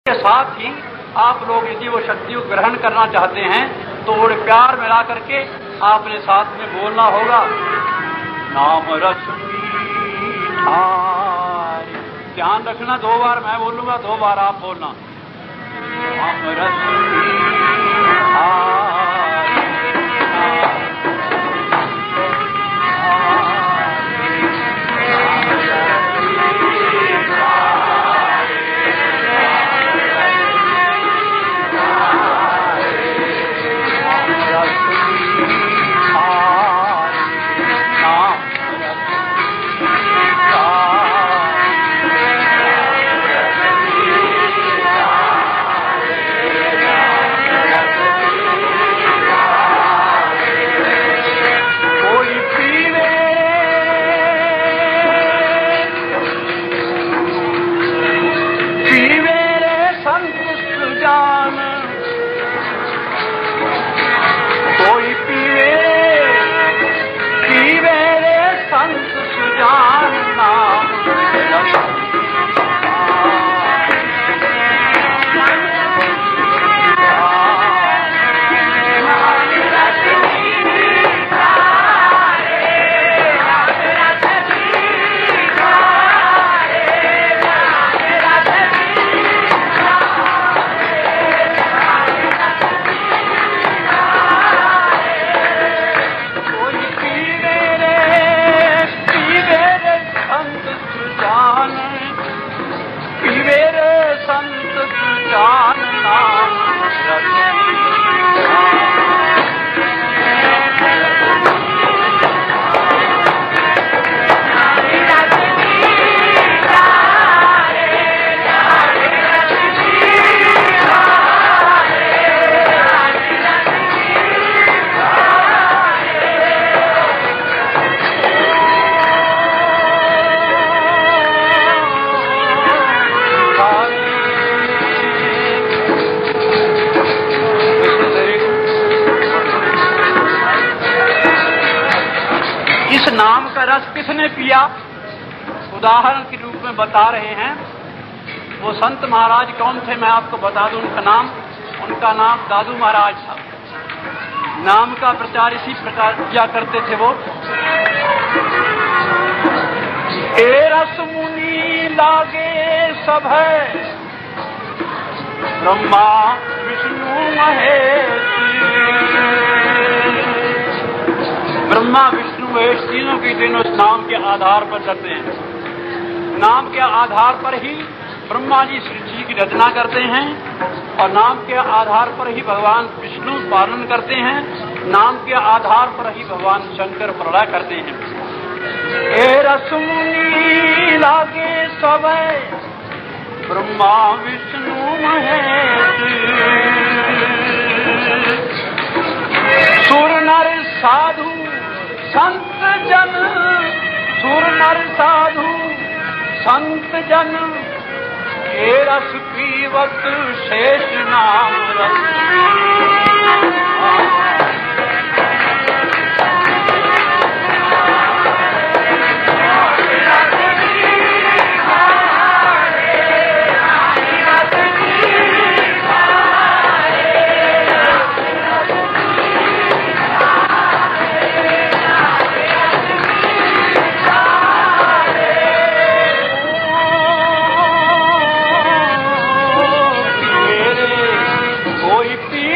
के साथ ही आप लोग यदि वो शक्ति को ग्रहण करना चाहते हैं तो वो प्यार मिला करके आपने साथ में बोलना होगा, नाम रस मीठा। ध्यान रखना, 2 बार मैं बोलूंगा, 2 बार आप बोलना। नाम रस मीठा, नाम का रस किसने पिया, उदाहरण के रूप में बता रहे हैं। वो संत महाराज कौन थे, मैं आपको बता दूं उनका नाम दादू महाराज था। नाम का प्रचार इसी प्रकार किया करते थे वो। ए रस मुनि लागे सब है, ब्रह्मा विष्णु महेश। ब्रह्मा विष्णु महेश तीनों के तीनों इस नाम के आधार पर चलते हैं। नाम के आधार पर ही ब्रह्मा जी सृष्टि की रचना करते हैं और नाम के आधार पर ही भगवान विष्णु पालन करते हैं। नाम के आधार पर ही भगवान शंकर प्रलय करते हैं। ए रस मुनि लागे सब ब्रह्मा विष्णु महेश। सुर नर साधु संत जन, सुर नर साधु संत जन, ये रस पीवत शेष नाम रस। कोई पी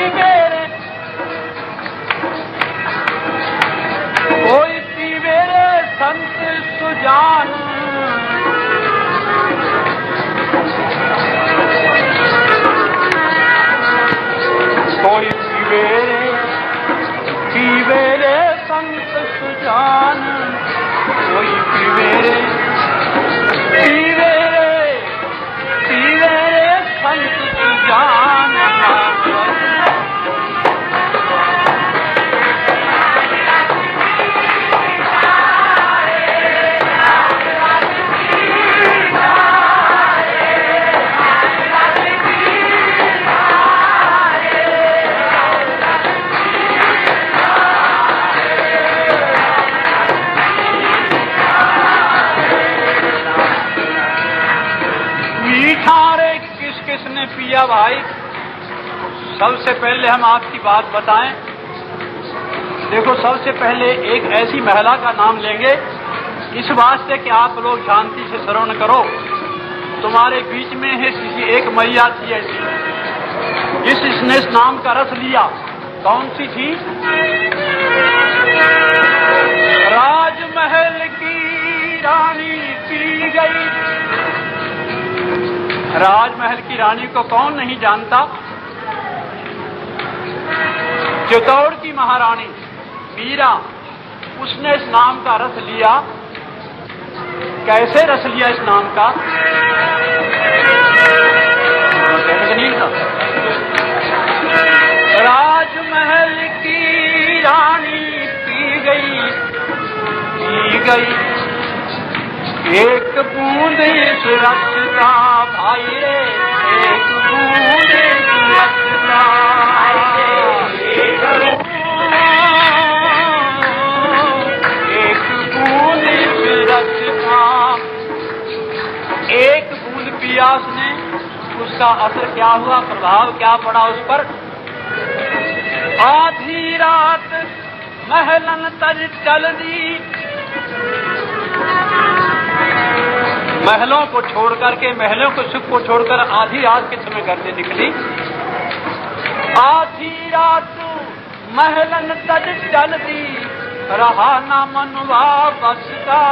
पिया भाई, सबसे पहले हम आपकी बात बताएं। देखो, सबसे पहले एक ऐसी महिला का नाम लेंगे, इस वास्ते कि आप लोग शांति से श्रवण करो। तुम्हारे बीच में है किसी एक मैया थी ऐसी, जिसने इस नाम का रस लिया। कौन सी थी? राजमहल की रानी पी गई। राजमहल की रानी को कौन नहीं जानता? चित्तौड़ की महारानी मीरा, उसने इस नाम का रस लिया। कैसे रस लिया इस नाम का? राजमहल की रानी पी गई, पी गई एक बूंद इस रस का भाई रे, एक बूंद इस रस का, एक बूंद इस रस का। एक बूंद पिया उसने, उसका असर क्या हुआ, प्रभाव क्या पड़ा उस पर? आधी रात महलन तर चल दी। महलों को छोड़ करके, महलों के सुख को छोड़कर आधी रात के समय घर से निकली। आधी रात महलन तज चल दी, रहा ना मनवा बस का।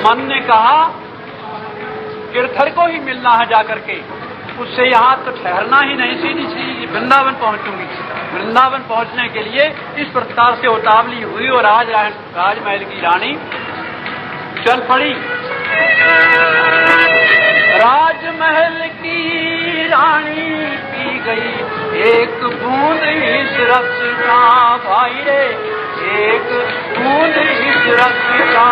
मन ने कहा गिरधर को ही मिलना है जाकर के, उससे यहाँ तो ठहरना ही नहीं, सीधी सीधी वृंदावन पहुंचूंगी। वृंदावन पहुंचने के लिए इस प्रकार से उतावली हुई और राजमहल की रानी चल पड़ी। राजमहल की रानी पी गई एक बूंद इस रस का भाई रे, एक बूंद इस रस का।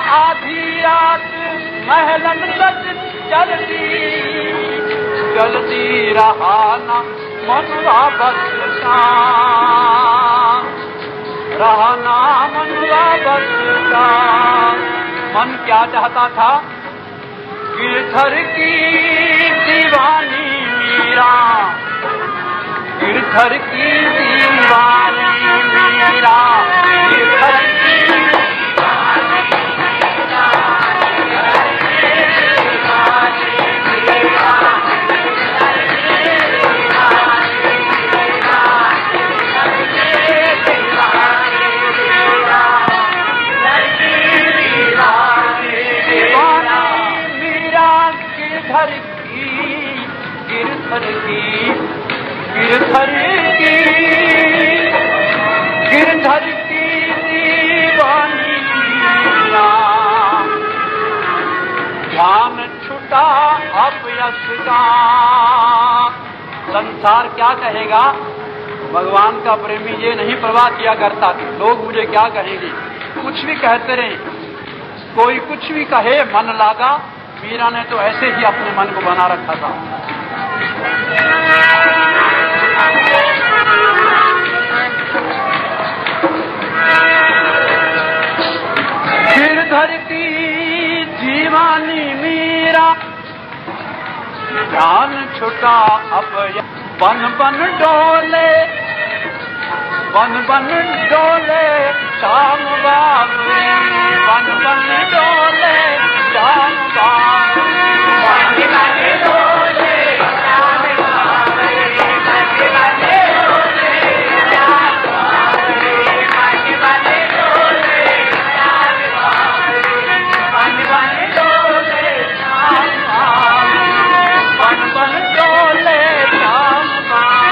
आधी रात महलन तक चलती रहा ना मनवा बस का, रहा ना मनवा बस का। मन क्या चाहता था? गिरधर की दीवानी मीरा, गिरधर की दीवानी मीरा, गिरधर की गिरधर की दीवानी मीरा। ध्यान छुटा अपयश का। संसार क्या कहेगा? भगवान का प्रेमी ये नहीं परवाह किया करता कि लोग मुझे क्या कहेंगे। कुछ भी कहते रहे, कोई कुछ भी कहे, मन लागा। मीरा ने तो ऐसे ही अपने मन को बना रखा था। गिरधर की दीवानी मीरा, ध्यान छुटा अब बन बन डोले, बन बन डोले शाम बाबरी, बन बन डोले शाम बाबरी, बन बन डोले शाम बाबरी, बन बन डोले शाम बाबरी, बन बन डोले शाम बाबरी, बन बन डोले शाम बाबरी,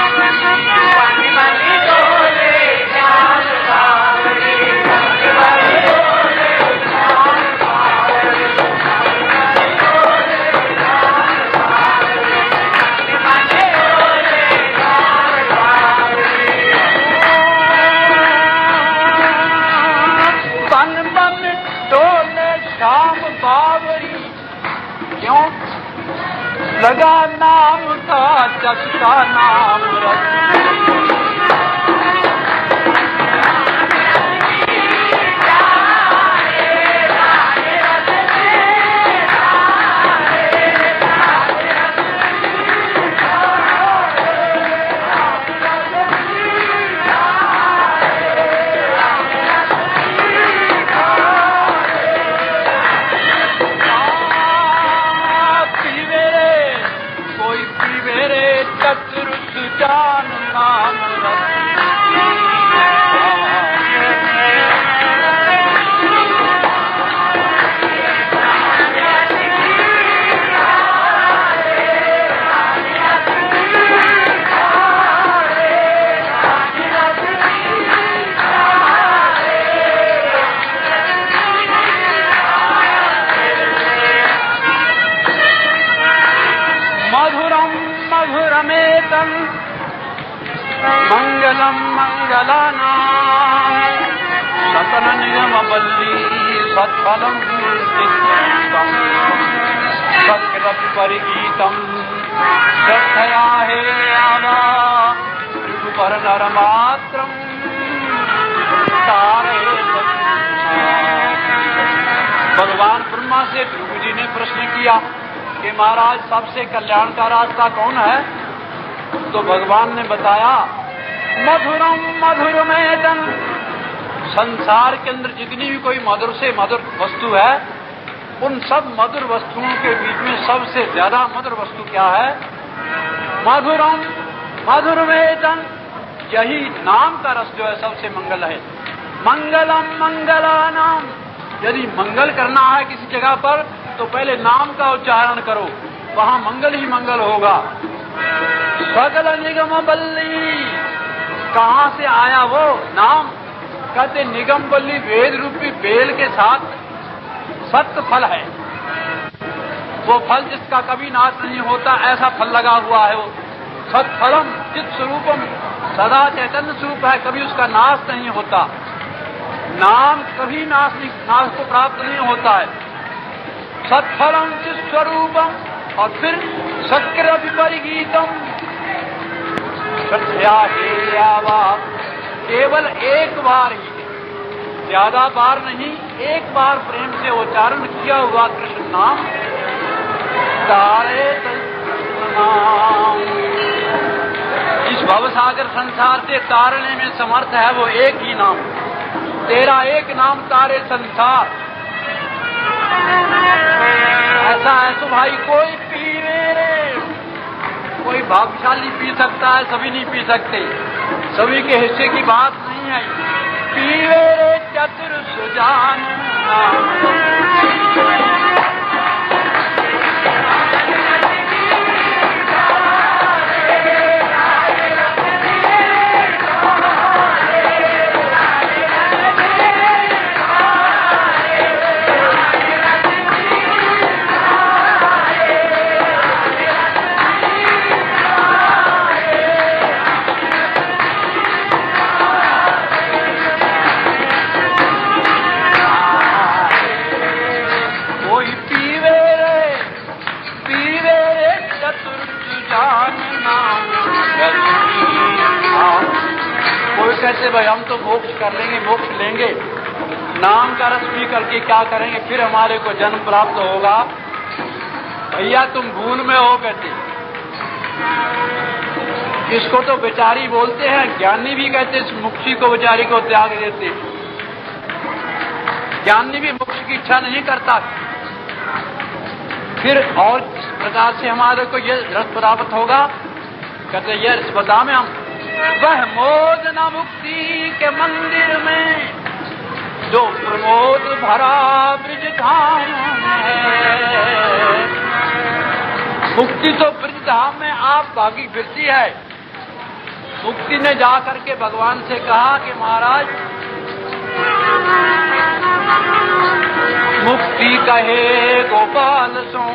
बन बन डोले शाम बाबरी, बन बन डोले शाम बाबरी, बन बन डोले शाम बाबरी। क्यों? लगा नाम का जस का नाम रस। मधुरमेतं मंगलम मंगलानां सतन निगमवल्ली सत्फलं सिद्धं सत्कृत परिगीतं श्रद्धया हे आवा पर नरमात्रं तारे। भगवान ब्रह्मा से भृगु जी ने प्रश्न किया कि महाराज सबसे कल्याण का रास्ता कौन है? तो भगवान ने बताया मधुरम मधुरमेदं, संसार के अंदर जितनी भी कोई मधुर से मधुर वस्तु है उन सब मधुर वस्तुओं के बीच में सबसे ज्यादा मधुर वस्तु क्या है? मधुरम मधुरमेदं, यही नाम का रस जो है सबसे मंगल है। मंगलम मंगलानाम, यदि मंगल करना है किसी जगह पर तो पहले नाम का उच्चारण करो, वहां मंगल ही मंगल होगा। सकल निगम बल्ली, कहां से आया वो नाम? कहते निगम बल्ली वेद रूपी बेल के साथ सत्य फल है, वो फल जिसका कभी नाश नहीं होता, ऐसा फल लगा हुआ है वो। सत्फलम चित स्वरूपम, सदा चैतन्य स्वरूप है, कभी उसका नाश नहीं होता। नाम कभी नाश को प्राप्त नहीं होता है। सत्फलम चित स्वरूपम, और फिर शक्र विपरिगीतम, श्रद्धया हे आवा, केवल एक बार ही, ज्यादा बार नहीं, एक बार प्रेम से उच्चारण किया हुआ कृष्ण नाम तारे नाम। इस भवसागर संसार से तारने में समर्थ है वो एक ही नाम, तेरा एक नाम तारे संसार। ऐसा है तो भाई कोई पीवे रे, कोई भाग्यशाली पी सकता है, सभी नहीं पी सकते, सभी के हिस्से की बात नहीं है। पीवे रे चतुर सुजान कहते भाई हम तो मोक्ष कर लेंगे, मोक्ष लेंगे, नाम का रस पी करके क्या करेंगे, फिर हमारे को जन्म प्राप्त होगा। भैया तुम भूल में हो कहते। इसको तो बेचारी बोलते हैं, ज्ञानी भी कहते इस मुक्ति को बेचारी को त्याग देते। ज्ञानी भी मोक्ष की इच्छा नहीं करता। फिर और किस प्रकार से हमारे को ये रस प्राप्त होगा? कहते ये रस बता में हम वह मोद न मुक्ति के मंदिर में जो प्रमोद भरा ब्रज धाम है। मुक्ति तो ब्रज धाम में आप भागी फिरती है। मुक्ति ने जाकर के भगवान से कहा कि महाराज मुक्ति कहे गोपाल सो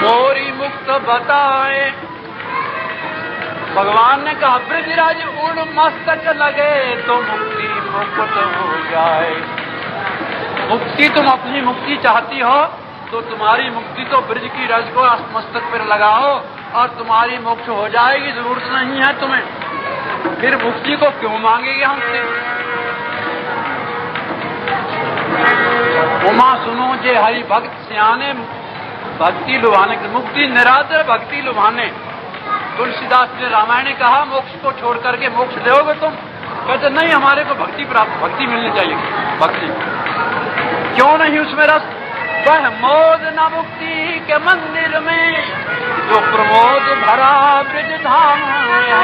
मोरी मुक्त बताए। भगवान ने कहा ब्रजराज उड़ मस्तक लगे तो मुक्ति मुक्त हो जाए। मुक्ति तुम अपनी मुक्ति चाहती हो तो तुम्हारी मुक्ति तो ब्रज की रज को मस्तक पर लगाओ, और तुम्हारी मोक्ष हो जाएगी, जरूरत नहीं है तुम्हें, फिर मुक्ति को क्यों मांगेगे हमसे? उमा सुनो जे हरि भक्त सियाने, भक्ति लुभाने, मुक्ति निरादर भक्ति लुभाने। तुलसीदास ने रामायण ने कहा मोक्ष को छोड़ करके मोक्ष लोगे तुम? कहते नहीं, हमारे को भक्ति प्राप्त, भक्ति मिलनी चाहिए। भक्ति क्यों नहीं उसमें रस? वह मोद न मुक्ति के मंदिर में जो प्रमोद भरा ब्रज धाम है।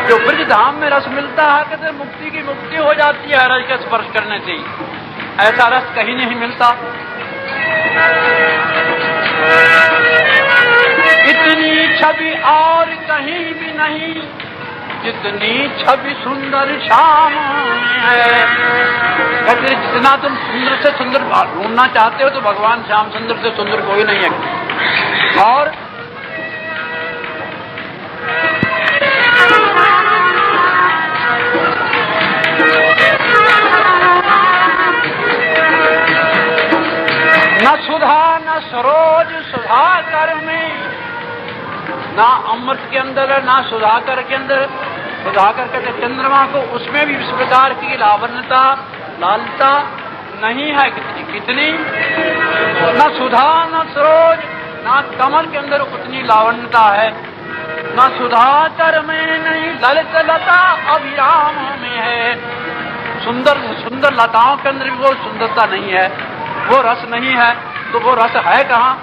जो ब्रज धाम में रस मिलता है, कहते मुक्ति की मुक्ति हो जाती है रस का स्पर्श करने से ही। ऐसा रस कहीं नहीं मिलता। इतनी छवि और कहीं भी नहीं जितनी छवि सुंदर श्याम है। कहते जितना तुम सुंदर से सुंदर ढूंढना चाहते हो तो भगवान श्याम सुंदर से सुंदर कोई नहीं है। और न सुधा न सरोज सुधाकर में, ना अमृत के अंदर ना सुधाकर के अंदर। सुधाकर कहते चंद्रमा को, उसमें भी इस प्रकार की लावण्यता लालता नहीं है। कितनी न सुधा न सरोज, ना कमल के अंदर उतनी लावण्यता है, न सुधाकर में नहीं, ललित लता अभिराम में है। सुंदर सुंदर लताओं के अंदर भी वो सुंदरता नहीं है, वो रस नहीं है। तो वो रस है कहाँ?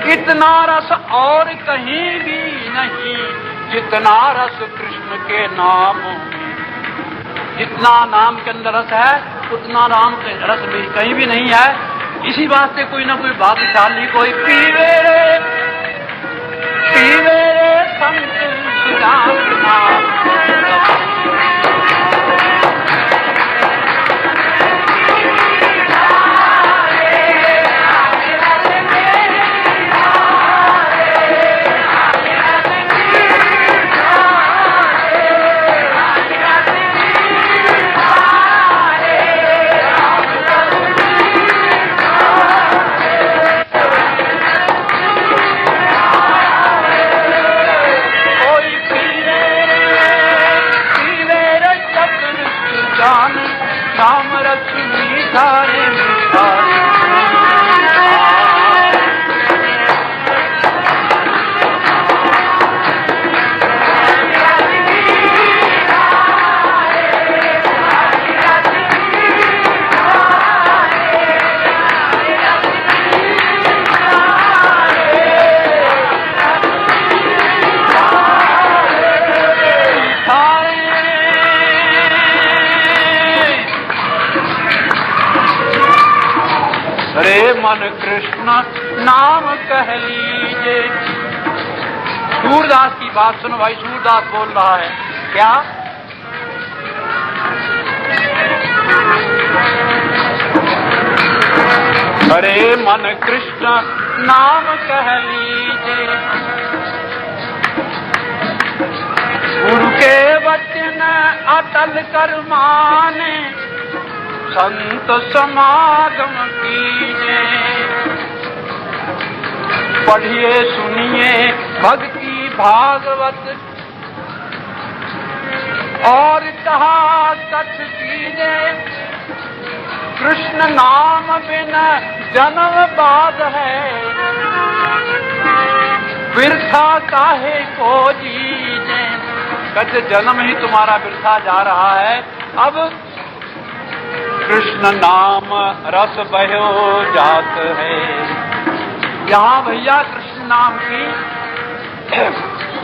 इतना रस और कहीं भी नहीं जितना रस कृष्ण के नाम में। जितना नाम के अंदर रस है उतना नाम के रस भी कहीं भी नहीं है। इसी बात से कोई ना कोई भाग्यशाली कोई पीवे रे संत सुजान नाम। मन कृष्ण नाम कह लीजिए। सूरदास की बात सुनो भाई, सूरदास बोल रहा है क्या? अरे मन कृष्ण नाम कह लीजिए, गुरु के वचन अटल कर माने, संत समागम कीजिए। पढ़िए सुनिए भक्ति भागवत और कहा कथ कीजिए। कृष्ण नाम बिना जन्म बाद है, वृथा काहे को जीजे। कहते जन्म ही तुम्हारा वृथा जा रहा है। अब कृष्ण नाम रस बहो जात है। यहाँ भैया कृष्ण नाम की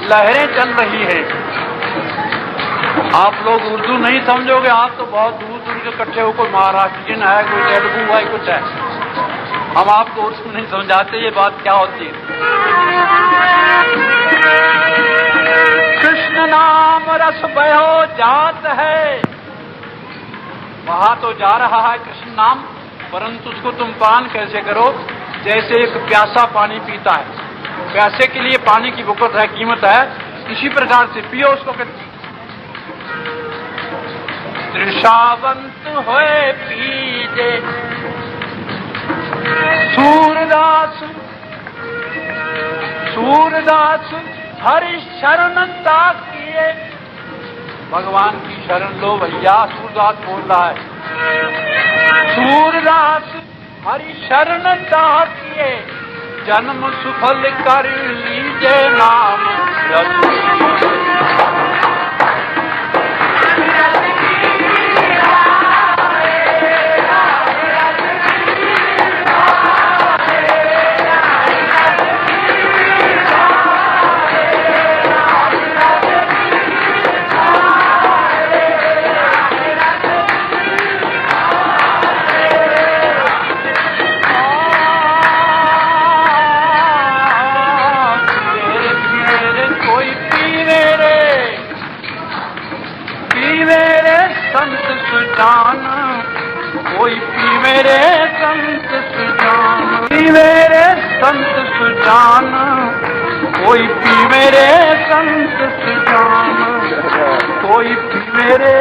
लहरें चल रही है। आप लोग उर्दू नहीं समझोगे, आप तो बहुत दूर दूर के इकट्ठे हो, कोई महाराष्ट्रियन है, कोई तेलुगु है, कुछ है। हम आपको उर्दू नहीं समझाते ये बात क्या होती है। कृष्ण नाम रस बहो जात है। वहां तो जा रहा है कृष्ण नाम, परंतु उसको तुम पान कैसे करो? जैसे एक प्यासा पानी पीता है, प्यासे के लिए पानी की बुकत है, कीमत है, इसी प्रकार से पियो उसको। तृषावंत होए पीजे। सूरदास सूरदास हरि शरण ताकिए। भगवान की शरण लो भैया, सूरदास बोल रहा है। सूरदास हरि शरण ताकिए, जन्म सुफल कर लीजे नाम रघुवीर। कोई पीवे रे संत सुजान, पीवे रे संत सुजान, कोई पीवे रे संत सुजान, कोई पीवे रे